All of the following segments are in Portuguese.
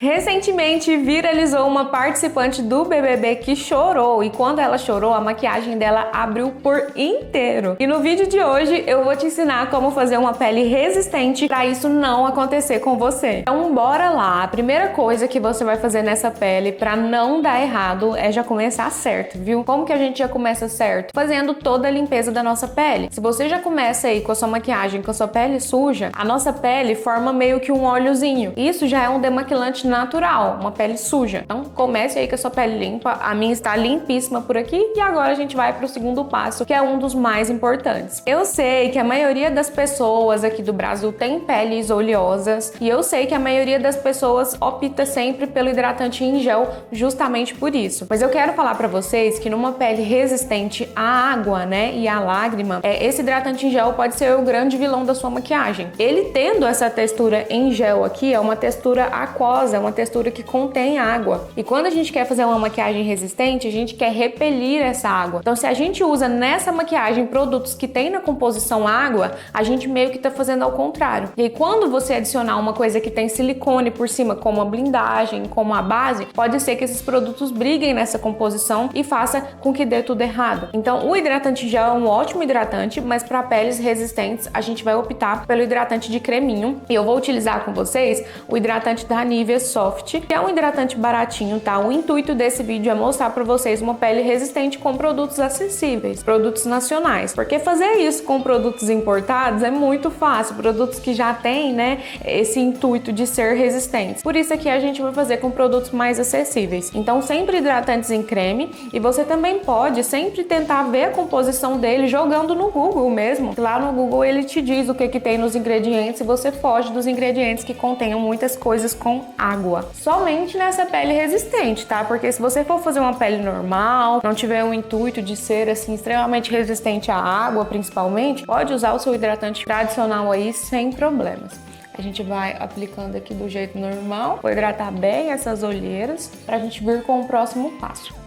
Recentemente viralizou uma participante do BBB que chorou e quando ela chorou, a maquiagem dela abriu por inteiro. E no vídeo de hoje eu vou te ensinar como fazer uma pele resistente para isso não acontecer com você. Então bora lá! A primeira coisa que você vai fazer nessa pele para não dar errado é já começar certo, viu? Como que a gente já começa certo? Fazendo toda a limpeza da nossa pele. Se você já começa aí com a sua maquiagem, com a sua pele suja, a nossa pele forma meio que um óleozinho. Isso já é um demaquilante natural, uma pele suja. Então comece aí com a sua pele limpa. A minha está limpíssima por aqui e agora a gente vai para o segundo passo, que é um dos mais importantes. Eu sei que a maioria das pessoas aqui do Brasil tem peles oleosas e eu sei que a maioria das pessoas opta sempre pelo hidratante em gel justamente por isso. Mas eu quero falar para vocês que numa pele resistente à água, né, e à lágrima, esse hidratante em gel pode ser o grande vilão da sua maquiagem. Ele tendo essa textura em gel aqui, é uma textura aquosa, é uma textura que contém água. E quando a gente quer fazer uma maquiagem resistente, a gente quer repelir essa água. Então, se a gente usa nessa maquiagem produtos que tem na composição água, a gente meio que tá fazendo ao contrário. E aí, quando você adicionar uma coisa que tem silicone por cima, como a blindagem, como a base, pode ser que esses produtos briguem nessa composição e faça com que dê tudo errado. Então, o hidratante gel é um ótimo hidratante, mas para peles resistentes, a gente vai optar pelo hidratante de creminho. E eu vou utilizar com vocês o hidratante da Nivea Soft, que é um hidratante baratinho, tá? O intuito desse vídeo é mostrar para vocês uma pele resistente com produtos acessíveis, produtos nacionais. Porque fazer isso com produtos importados é muito fácil, produtos que já têm, né, esse intuito de ser resistentes. Por isso aqui a gente vai fazer com produtos mais acessíveis. Então sempre hidratantes em creme e você também pode sempre tentar ver a composição dele jogando no Google mesmo. Lá no Google ele te diz o que tem nos ingredientes e você foge dos ingredientes que contenham muitas coisas com água. Somente nessa pele resistente, tá? Porque se você for fazer uma pele normal, não tiver o intuito de ser assim extremamente resistente à água, principalmente, pode usar o seu hidratante tradicional aí sem problemas. A gente vai aplicando aqui do jeito normal, vou hidratar bem essas olheiras para a gente vir com o próximo passo.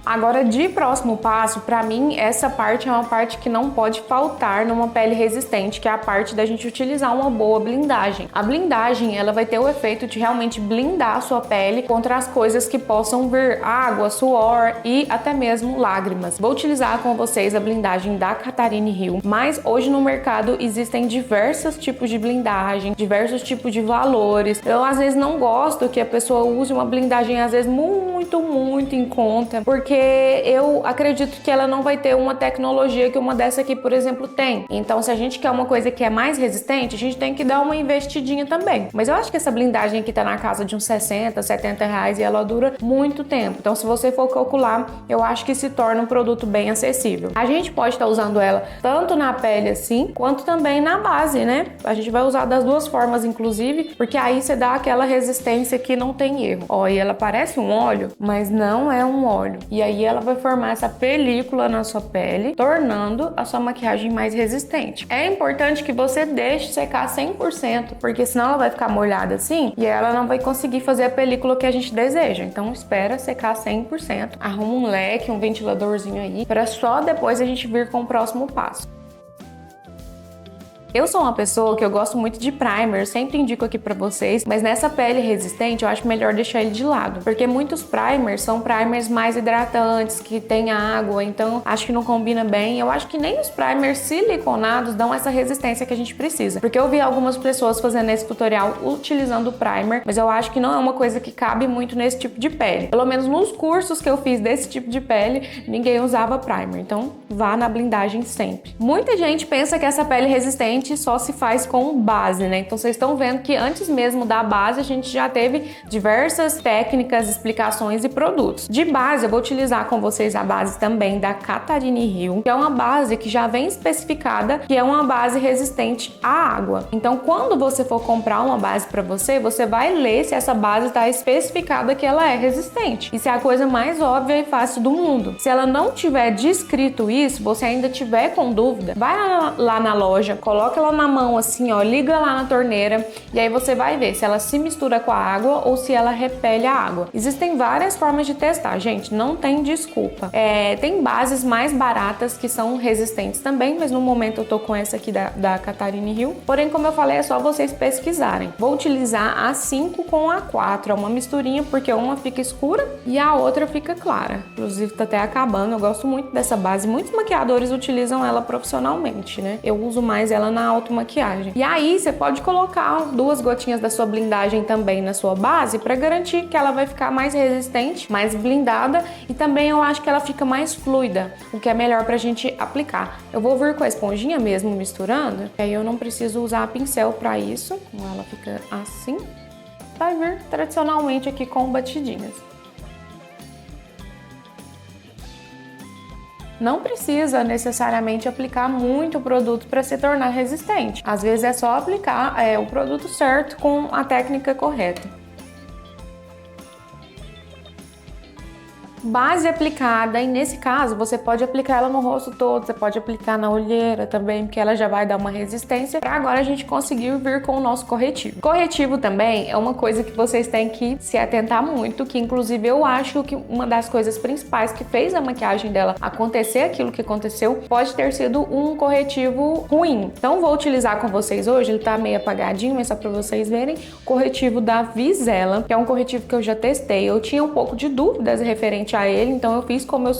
Agora, de próximo passo, pra mim, essa parte é uma parte que não pode faltar numa pele resistente, que é a parte da gente utilizar uma boa blindagem. A blindagem, ela vai ter o efeito de realmente blindar a sua pele contra as coisas que possam vir água, suor e até mesmo lágrimas. Vou utilizar com vocês a blindagem da Catarine Hill, mas hoje no mercado existem diversos tipos de blindagem, diversos tipos de valores. Eu, às vezes, não gosto que a pessoa use uma blindagem, às vezes, muito em conta, porque eu acredito que ela não vai ter uma tecnologia que uma dessa aqui, por exemplo, tem. Então, se a gente quer uma coisa que é mais resistente, a gente tem que dar uma investidinha também. Mas eu acho que essa blindagem aqui tá na casa de uns 60, 70 reais e ela dura muito tempo. Então, se você for calcular, eu acho que se torna um produto bem acessível. A gente pode estar usando ela tanto na pele assim, quanto também na base, né? A gente vai usar das duas formas, inclusive, porque aí você dá aquela resistência que não tem erro. Ó, e ela parece um óleo, mas não é um óleo. E aí ela vai formar essa película na sua pele, tornando a sua maquiagem mais resistente. É importante que você deixe secar 100%, porque senão ela vai ficar molhada assim e ela não vai conseguir fazer a película que a gente deseja. Então espera secar 100%, arruma um leque, um ventiladorzinho aí, para só depois a gente vir com o próximo passo. Eu sou uma pessoa que eu gosto muito de primer, sempre indico aqui pra vocês, mas nessa pele resistente eu acho melhor deixar ele de lado, porque muitos primers são primers mais hidratantes, que tem água, então acho que não combina bem. Eu acho que nem os primers siliconados dão essa resistência que a gente precisa, porque eu vi algumas pessoas fazendo esse tutorial utilizando o primer, mas eu acho que não é uma coisa que cabe muito nesse tipo de pele. Pelo menos nos cursos que eu fiz desse tipo de pele, ninguém usava primer, então vá na blindagem sempre. Muita gente pensa que essa pele resistente só se faz com base, né? Então vocês estão vendo que antes mesmo da base a gente já teve diversas técnicas, explicações e produtos. De base eu vou utilizar com vocês a base também da Catarine Hill, que é uma base que já vem especificada que é uma base resistente à água. Então quando você for comprar uma base para você, você vai ler se essa base está especificada que ela é resistente. Isso é a coisa mais óbvia e fácil do mundo. Se ela não tiver descrito isso, você ainda tiver com dúvida, vai lá na loja, coloca coloca ela na mão assim, ó, liga lá na torneira e aí você vai ver se ela se mistura com a água ou se ela repele a água. Existem várias formas de testar, gente, não tem desculpa. Tem bases mais baratas que são resistentes também, mas no momento eu tô com essa aqui da Catarina Hill. Porém, como eu falei, é só vocês pesquisarem. Vou utilizar a 5 com a 4, é uma misturinha porque uma fica escura e a outra fica clara. Inclusive tá até acabando, eu gosto muito dessa base. Muitos maquiadores utilizam ela profissionalmente, né? Eu uso mais ela na automaquiagem. E aí você pode colocar 2 gotinhas da sua blindagem também na sua base para garantir que ela vai ficar mais resistente, mais blindada e também eu acho que ela fica mais fluida, o que é melhor pra gente aplicar. Eu vou vir com a esponjinha mesmo misturando, aí eu não preciso usar pincel para isso. Ela fica assim. Vai vir tradicionalmente aqui com batidinhas. Não precisa necessariamente aplicar muito produto para se tornar resistente. Às vezes é só aplicar o produto certo com a técnica correta. Base aplicada, e nesse caso você pode aplicar ela no rosto todo, você pode aplicar na olheira também, porque ela já vai dar uma resistência, para agora a gente conseguir vir com o nosso corretivo. Corretivo também é uma coisa que vocês têm que se atentar muito, que inclusive eu acho que uma das coisas principais que fez a maquiagem dela acontecer aquilo que aconteceu, pode ter sido um corretivo ruim. Então vou utilizar com vocês hoje, ele tá meio apagadinho, mas só para vocês verem, corretivo da Vizela, que é um corretivo que eu já testei. Eu tinha um pouco de dúvidas referente a ele, então eu fiz como eu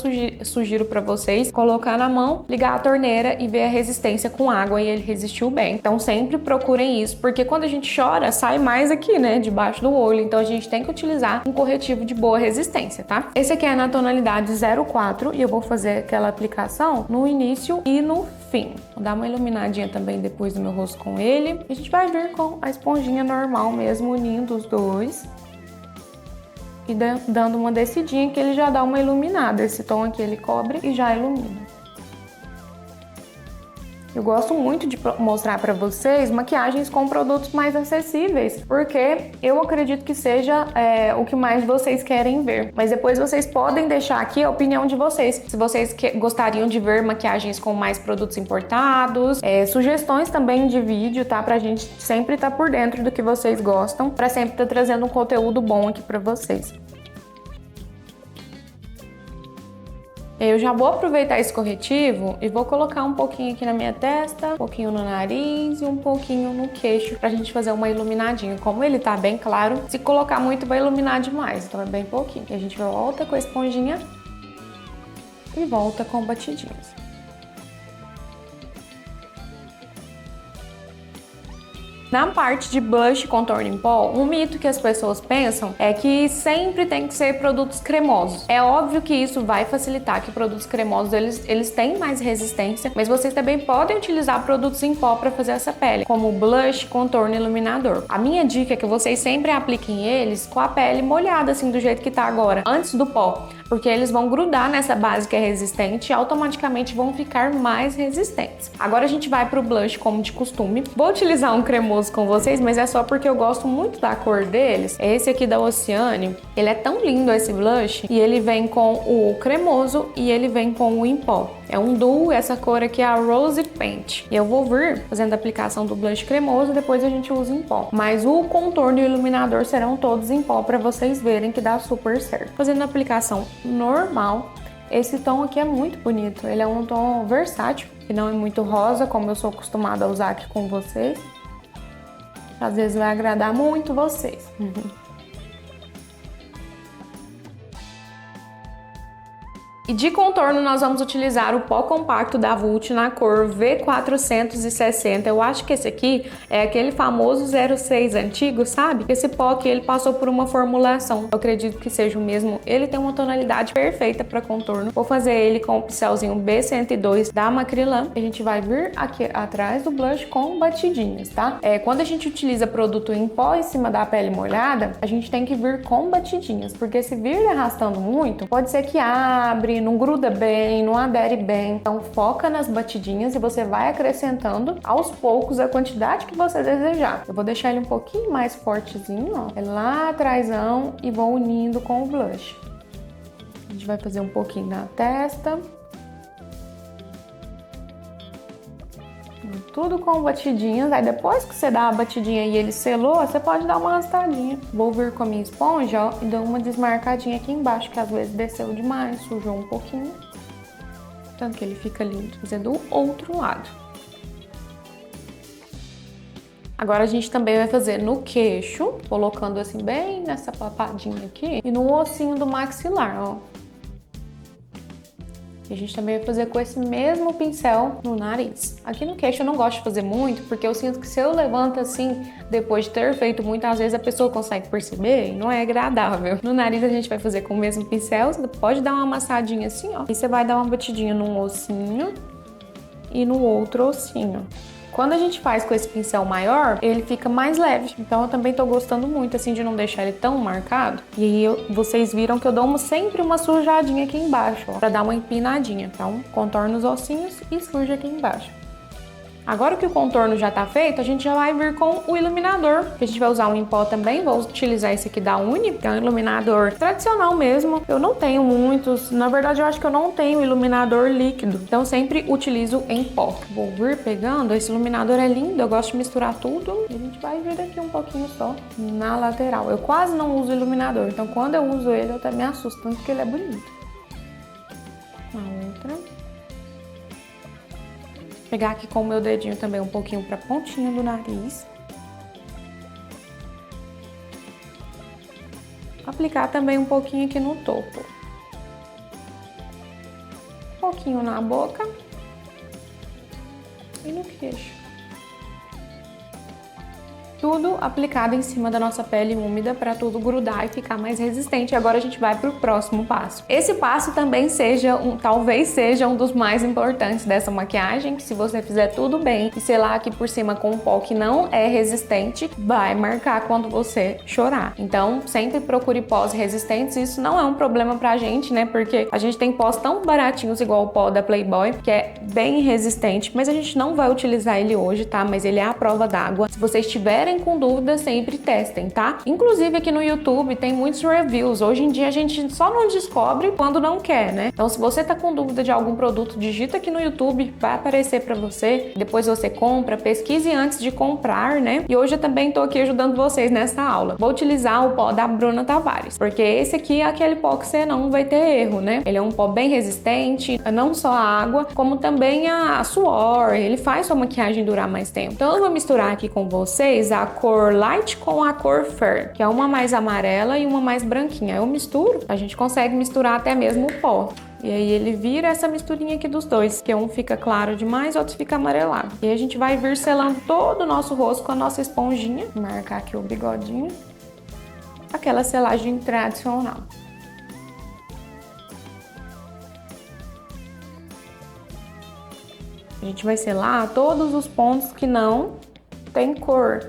sugiro para vocês, colocar na mão, ligar a torneira e ver a resistência com água, e ele resistiu bem. Então sempre procurem isso, porque quando a gente chora, sai mais aqui, né, debaixo do olho, então a gente tem que utilizar um corretivo de boa resistência, tá? Esse aqui é na tonalidade 04 e eu vou fazer aquela aplicação no início e no fim. Vou dar uma iluminadinha também depois do meu rosto com ele. A gente vai vir com a esponjinha normal mesmo, unindo os dois. E dando uma descidinha que ele já dá uma iluminada. Esse tom aqui ele cobre e já ilumina. Eu gosto muito de mostrar para vocês maquiagens com produtos mais acessíveis, porque eu acredito que seja o que mais vocês querem ver. Mas depois vocês podem deixar aqui a opinião de vocês. Se vocês gostariam de ver maquiagens com mais produtos importados, sugestões também de vídeo, tá? Pra gente sempre estar por dentro do que vocês gostam, pra sempre estar trazendo um conteúdo bom aqui pra vocês. Eu já vou aproveitar esse corretivo e vou colocar um pouquinho aqui na minha testa, um pouquinho no nariz e um pouquinho no queixo pra gente fazer uma iluminadinha. Como ele tá bem claro, se colocar muito vai iluminar demais, então é bem pouquinho. E a gente volta com a esponjinha e volta com batidinhas. Na parte de blush e contorno em pó, um mito que as pessoas pensam é que sempre tem que ser produtos cremosos. É óbvio que isso vai facilitar, que produtos cremosos eles têm mais resistência, mas vocês também podem utilizar produtos em pó para fazer essa pele, como blush, contorno e iluminador. A minha dica é que vocês sempre apliquem eles com a pele molhada, assim, do jeito que tá agora, antes do pó, porque eles vão grudar nessa base que é resistente e automaticamente vão ficar mais resistentes. Agora a gente vai pro blush como de costume. Vou utilizar um cremoso com vocês, mas é só porque eu gosto muito da cor deles. É esse aqui da Oceane. Ele é tão lindo esse blush e ele vem com o cremoso e ele vem com o em pó. É um duo, essa cor aqui é a Rose Paint. E eu vou vir fazendo a aplicação do blush cremoso, depois a gente usa em pó. Mas o contorno e o iluminador serão todos em pó para vocês verem que dá super certo. Fazendo a aplicação normal, esse tom aqui é muito bonito. Ele é um tom versátil, que não é muito rosa, como eu sou acostumada a usar aqui com vocês. Às vezes vai agradar muito vocês. E de contorno nós vamos utilizar o pó compacto da Vult na cor V460. Eu acho que esse aqui é aquele famoso 06 antigo, sabe? Esse pó aqui ele passou por uma formulação. Eu acredito que seja o mesmo. Ele tem uma tonalidade perfeita para contorno. Vou fazer ele com o pincelzinho B102 da Macrylan. A gente vai vir aqui atrás do blush com batidinhas, tá? Quando a gente utiliza produto em pó em cima da pele molhada, a gente tem que vir com batidinhas, porque se vir arrastando muito, pode ser que abre, não gruda bem, não adere bem. Então foca nas batidinhas e você vai acrescentando aos poucos a quantidade que você desejar. Eu vou deixar ele um pouquinho mais fortezinho, ó, lá atrásão, e vou unindo com o blush. A gente vai fazer um pouquinho na testa. tudo com batidinhas. Aí depois que você dá a batidinha e ele selou, você pode dar uma arrastadinha. Vou vir com a minha esponja, ó, e dou uma desmarcadinha aqui embaixo, que às vezes desceu demais, sujou um pouquinho. Tanto que ele fica lindo. Fazer do outro lado. Agora a gente também vai fazer no queixo, colocando assim bem nessa papadinha aqui e no ossinho do maxilar, ó. E a gente também vai fazer com esse mesmo pincel no nariz. Aqui no queixo eu não gosto de fazer muito, porque eu sinto que se eu levanto assim, depois de ter feito muitas vezes, a pessoa consegue perceber e não é agradável. No nariz a gente vai fazer com o mesmo pincel, você pode dar uma amassadinha assim, ó. E você vai dar uma batidinha num ossinho e no outro ossinho. Quando a gente faz com esse pincel maior, ele fica mais leve. Então eu também tô gostando muito, assim, de não deixar ele tão marcado. E aí vocês viram que eu dou sempre uma sujadinha aqui embaixo, ó, pra dar uma empinadinha. Então, contorno os ossinhos e suja aqui embaixo. Agora que o contorno já tá feito, a gente já vai vir com o iluminador, que a gente vai usar um em pó também. Vou utilizar esse aqui da Uni, que é um iluminador tradicional mesmo. Eu não tenho muitos, na verdade eu acho que eu não tenho iluminador líquido, então sempre utilizo em pó. Vou vir pegando, esse iluminador é lindo, eu gosto de misturar tudo. E a gente vai vir aqui um pouquinho só na lateral. Eu quase não uso iluminador, então quando eu uso ele eu até me assusto, tanto que ele é bonito. A outra. Pegar aqui com o meu dedinho também um pouquinho para a pontinha do nariz. Aplicar também um pouquinho aqui no topo. Um pouquinho na boca e no queixo. Tudo aplicado em cima da nossa pele úmida para tudo grudar e ficar mais resistente. Agora a gente vai para o próximo passo. Esse passo também talvez seja um dos mais importantes dessa maquiagem, que se você fizer tudo bem e selar aqui por cima com um pó que não é resistente, vai marcar quando você chorar. Então, sempre procure pós resistentes. Isso não é um problema pra gente, né? Porque a gente tem pós tão baratinhos igual o pó da Playboy, que é bem resistente, mas a gente não vai utilizar ele hoje, tá? Mas ele é à prova d'água. Se vocês tiverem com dúvida, sempre testem, tá? Inclusive aqui no YouTube tem muitos reviews. Hoje em dia a gente só não descobre quando não quer, né? Então se você tá com dúvida de algum produto, digita aqui no YouTube, vai aparecer pra você. Depois você compra, pesquise antes de comprar, né? E hoje eu também tô aqui ajudando vocês nessa aula. Vou utilizar o pó da Bruna Tavares, porque esse aqui é aquele pó que você não vai ter erro, né? Ele é um pó bem resistente, não só a água, como também a suor. Ele faz sua maquiagem durar mais tempo. Então eu vou misturar aqui com vocês a cor light com a cor fair, que é uma mais amarela e uma mais branquinha. Eu misturo, a gente consegue misturar até mesmo o pó. E aí ele vira essa misturinha aqui dos dois, que um fica claro demais, outro fica amarelado. E aí a gente vai vir selando todo o nosso rosto com a nossa esponjinha. Vou marcar aqui o bigodinho. Aquela selagem tradicional. A gente vai selar todos os pontos que não tem cor.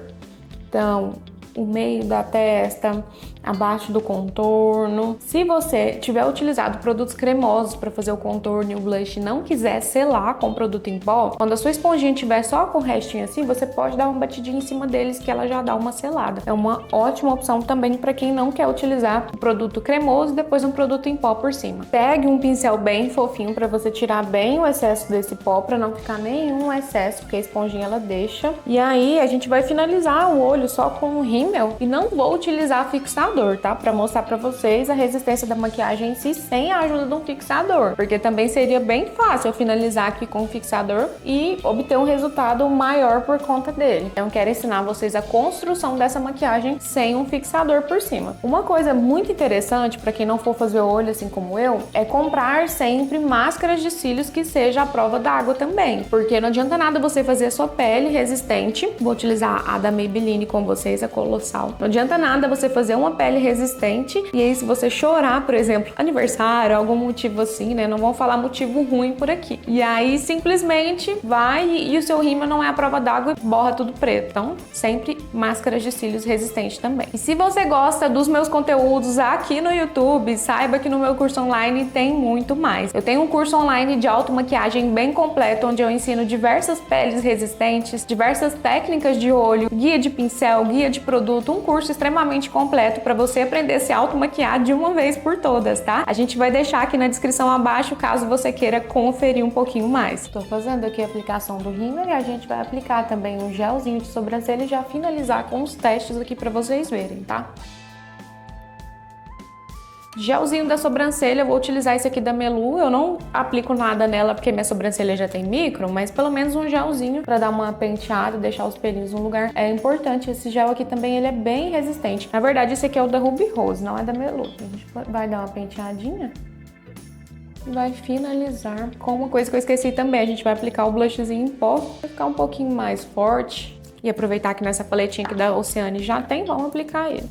Então, o meio da testa, abaixo do contorno. Se você tiver utilizado produtos cremosos para fazer o contorno e o blush e não quiser selar com produto em pó, quando a sua esponjinha tiver só com o restinho assim, você pode dar uma batidinha em cima deles que ela já dá uma selada. É uma ótima opção também para quem não quer utilizar o produto cremoso e depois um produto em pó por cima. Pegue um pincel bem fofinho para você tirar bem o excesso desse pó, para não ficar nenhum excesso, porque a esponjinha ela deixa. E aí a gente vai finalizar o olho só com o rímel e não vou utilizar fixador, tá? Pra mostrar pra vocês a resistência da maquiagem em si sem a ajuda de um fixador, porque também seria bem fácil eu finalizar aqui com o fixador e obter um resultado maior por conta dele. Então quero ensinar vocês a construção dessa maquiagem sem um fixador por cima. Uma coisa muito interessante para quem não for fazer o olho assim como eu, é comprar sempre máscaras de cílios que seja à prova d'água também, porque não adianta nada você fazer a sua pele resistente. Vou utilizar a da Maybelline com vocês, a Colossal. Não adianta nada você fazer uma pele resistente e aí se você chorar, por exemplo, aniversário, algum motivo assim, né? Não vão falar motivo ruim por aqui. E aí simplesmente vai e o seu rímel não é a prova d'água e borra tudo preto. Então, sempre máscaras de cílios resistentes também. E se você gosta dos meus conteúdos aqui no YouTube, saiba que no meu curso online tem muito mais. Eu tenho um curso online de automaquiagem bem completo, onde eu ensino diversas peles resistentes, diversas técnicas de olho, guia de pincel, guia de produto, um curso extremamente completo para você aprender a se automaquiar de uma vez por todas, tá? A gente vai deixar aqui na descrição abaixo, caso você queira conferir um pouquinho mais. Tô fazendo aqui a aplicação do rímel e a gente vai aplicar também um gelzinho de sobrancelha e já finalizar com os testes aqui pra vocês verem, tá? Gelzinho da sobrancelha, eu vou utilizar esse aqui da Melu. Eu não aplico nada nela porque minha sobrancelha já tem micro, mas pelo menos um gelzinho pra dar uma penteada, deixar os pelinhos no lugar. É importante, esse gel aqui também, ele é bem resistente. Na verdade, esse aqui é o da Ruby Rose, não é da Melu. A gente vai dar uma penteadinha e vai finalizar com uma coisa que eu esqueci também. A gente vai aplicar o blushzinho em pó pra ficar um pouquinho mais forte. E aproveitar que nessa paletinha aqui da Oceane já tem, vamos aplicar ele.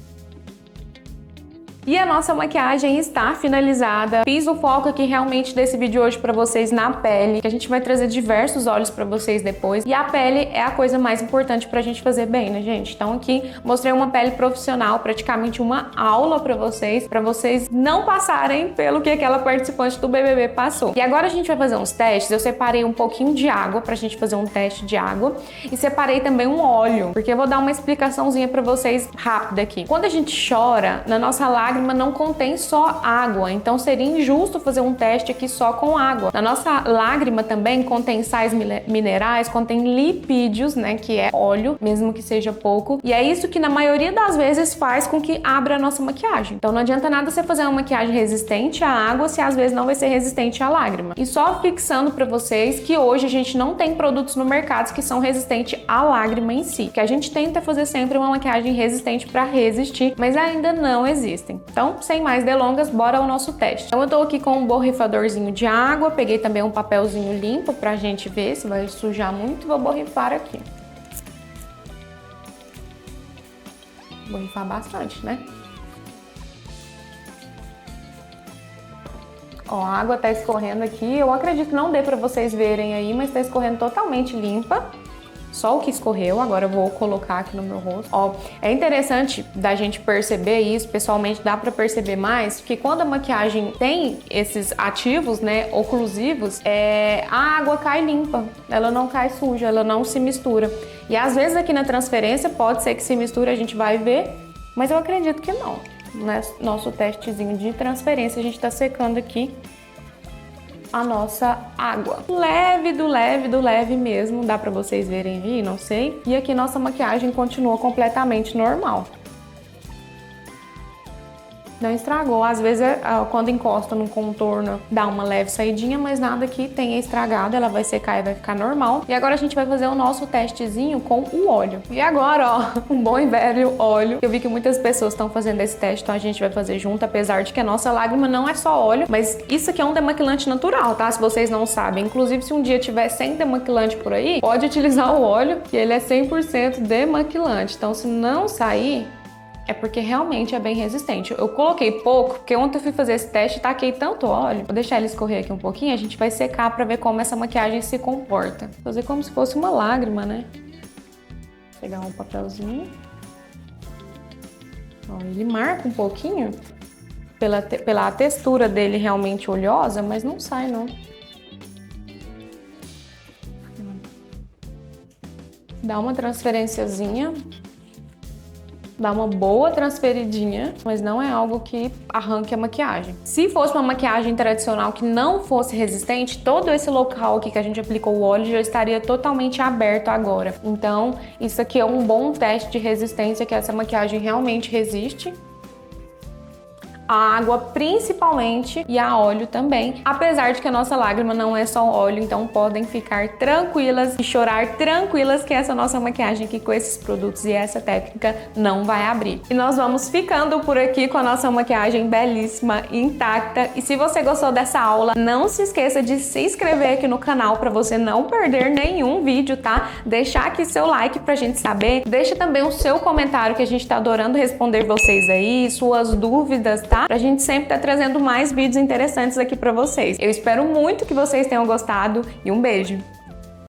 E a nossa maquiagem está finalizada. Fiz o foco aqui realmente desse vídeo hoje pra vocês na pele, que a gente vai trazer diversos olhos pra vocês depois. E a pele é a coisa mais importante pra gente fazer bem, né, gente? Então aqui mostrei uma pele profissional, praticamente uma aula pra vocês não passarem pelo que aquela participante do BBB passou. E agora a gente vai fazer uns testes. Eu separei um pouquinho de água pra gente fazer um teste de água e separei também um óleo, porque eu vou dar uma explicaçãozinha pra vocês rápida aqui. Quando a gente chora, na nossa lágrima não contém só água, então seria injusto fazer um teste aqui só com água. Na nossa lágrima também contém sais minerais, contém lipídios, né, que é óleo, mesmo que seja pouco, e é isso que na maioria das vezes faz com que abra a nossa maquiagem. Então não adianta nada você fazer uma maquiagem resistente à água se às vezes não vai ser resistente à lágrima. E só fixando pra vocês que hoje a gente não tem produtos no mercado que são resistentes à lágrima em si, que a gente tenta fazer sempre uma maquiagem resistente pra resistir, mas ainda não existem. Então, sem mais delongas, bora ao nosso teste. Então eu tô aqui com um borrifadorzinho de água, peguei também um papelzinho limpo pra gente ver se vai sujar muito, vou borrifar aqui. Borrifar bastante, né? Ó, a água tá escorrendo aqui, eu acredito que não dê pra vocês verem aí, mas tá escorrendo totalmente limpa. Só o que escorreu, agora eu vou colocar aqui no meu rosto. Ó, é interessante da gente perceber isso, pessoalmente dá pra perceber mais, que quando a maquiagem tem esses ativos, né, oclusivos, a água cai limpa, ela não cai suja, ela não se mistura. E às vezes aqui na transferência pode ser que se misture, a gente vai ver, mas eu acredito que não. Nosso testezinho de transferência, a gente tá secando aqui a nossa água. Leve do leve mesmo, dá pra vocês verem aí, não sei. E aqui nossa maquiagem continua completamente normal. Não estragou, às vezes quando encosta no contorno dá uma leve saidinha, mas nada que tenha estragado, ela vai secar e vai ficar normal. E agora a gente vai fazer o nosso testezinho com o óleo. E agora, ó, um bom e velho óleo. Eu vi que muitas pessoas estão fazendo esse teste, então a gente vai fazer junto, apesar de que a nossa lágrima não é só óleo, mas isso aqui é um demaquilante natural, tá? Se vocês não sabem. Inclusive, se um dia tiver sem demaquilante por aí, pode utilizar o óleo, que ele é 100% demaquilante. Então, se não sair, é porque realmente é bem resistente. Eu coloquei pouco, porque ontem eu fui fazer esse teste e taquei tanto óleo. Vou deixar ele escorrer aqui um pouquinho, a gente vai secar pra ver como essa maquiagem se comporta. Fazer como se fosse uma lágrima, né? Pegar um papelzinho. Ó, ele marca um pouquinho pela textura dele realmente oleosa, mas não sai, não. Dá uma transferenciazinha. Dá uma boa transferidinha, mas não é algo que arranque a maquiagem. Se fosse uma maquiagem tradicional que não fosse resistente, todo esse local aqui que a gente aplicou o óleo já estaria totalmente aberto agora. Então, isso aqui é um bom teste de resistência, que essa maquiagem realmente resiste. A água principalmente e a óleo também, apesar de que a nossa lágrima não é só óleo, então podem ficar tranquilas e chorar tranquilas que essa nossa maquiagem aqui com esses produtos e essa técnica não vai abrir. E nós vamos ficando por aqui com a nossa maquiagem belíssima, intacta. E se você gostou dessa aula, não se esqueça de se inscrever aqui no canal para você não perder nenhum vídeo, tá? Deixar aqui seu like pra gente saber. Deixa também o seu comentário, que a gente tá adorando responder vocês aí, suas dúvidas, tá? Pra gente sempre estar trazendo mais vídeos interessantes aqui pra vocês. Eu espero muito que vocês tenham gostado e um beijo!